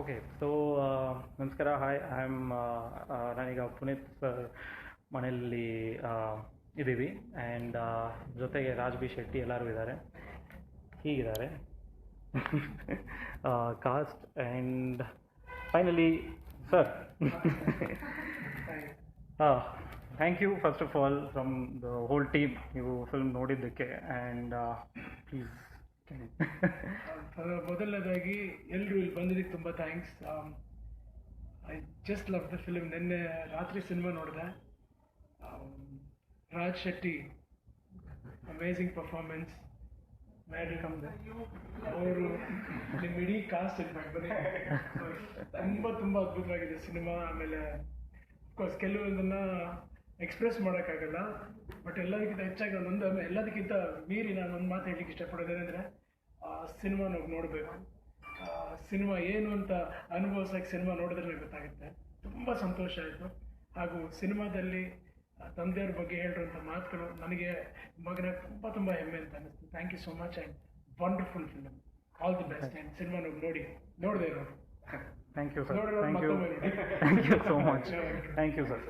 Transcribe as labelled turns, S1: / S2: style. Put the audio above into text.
S1: Okay so ನಮಸ್ಕಾರ. Hi, I am ನಾನೀಗ Puneeth sir ಮನೆಯಲ್ಲಿ ಇದ್ದೀವಿ. ಆ್ಯಂಡ್ ಜೊತೆಗೆ ರಾಜ್ ಬಿ ಶೆಟ್ಟಿ ಎಲ್ಲರೂ ಇದ್ದಾರೆ, ಹೀಗಿದ್ದಾರೆ cast. And finally sir, thank you first of all from the whole team, ನೀವು ಫಿಲ್ಮ್ ನೋಡಿದ್ದಕ್ಕೆ. ಆ್ಯಂಡ್ ಪ್ಲೀಸ್
S2: ಮೊದಲನೇದಾಗಿ ಎಲ್ಲರೂ ಇಲ್ಲಿ ಬಂದಿದ್ದಕ್ಕೆ ತುಂಬ thanks. I just love the film. ನಿನ್ನೆ ರಾತ್ರಿ ಸಿನಿಮಾ ನೋಡಿದೆ. Raj Shetty amazing performance. ಅವರು ನಿಮ್ಮ ಇಡೀ ಕಾಸ್ಟ್ ಇರ್ಬೇಕು ಬನ್ನಿ, ತುಂಬ ಅದ್ಭುತವಾಗಿದೆ ಸಿನಿಮಾ. ಆಮೇಲೆ ಅಫ್ಕೋರ್ಸ್ ಕೆಲವೊಂದನ್ನು ಎಕ್ಸ್ಪ್ರೆಸ್ ಮಾಡೋಕ್ಕಾಗಲ್ಲ, ಬಟ್ ಎಲ್ಲದಕ್ಕಿಂತ ಹೆಚ್ಚಾಗಿ ಎಲ್ಲದಕ್ಕಿಂತ ಮೀರಿ ನಾನು ಒಂದು ಮಾತು ಹೇಳಲಿಕ್ಕೆ ಇಷ್ಟಪಡೋದೇನೆಂದರೆ, ಸಿನಿಮಾ ನಾವು ನೋಡಬೇಕು. ಸಿನಿಮಾ ಏನು ಅಂತ ಅನುಭವಿಸೋಕ್ಕೆ ಸಿನಿಮಾ ನೋಡಿದ್ರೆ ಗೊತ್ತಾಗುತ್ತೆ. ತುಂಬ ಸಂತೋಷ ಆಯಿತು. ಹಾಗೂ ಸಿನಿಮಾದಲ್ಲಿ ತಂದೆಯವ್ರ ಬಗ್ಗೆ ಹೇಳಿರುವಂಥ ಮಾತುಗಳು ನನಗೆ ಮಗನ ತುಂಬ ಹೆಮ್ಮೆ ಅಂತ ಅನ್ನಿಸ್ತು. Thank you so much and wonderful film. All the best. And cinema ನೋಡದೆ ಇರೋರು.
S1: Thank you sir. Thank you so much. Thank you sir.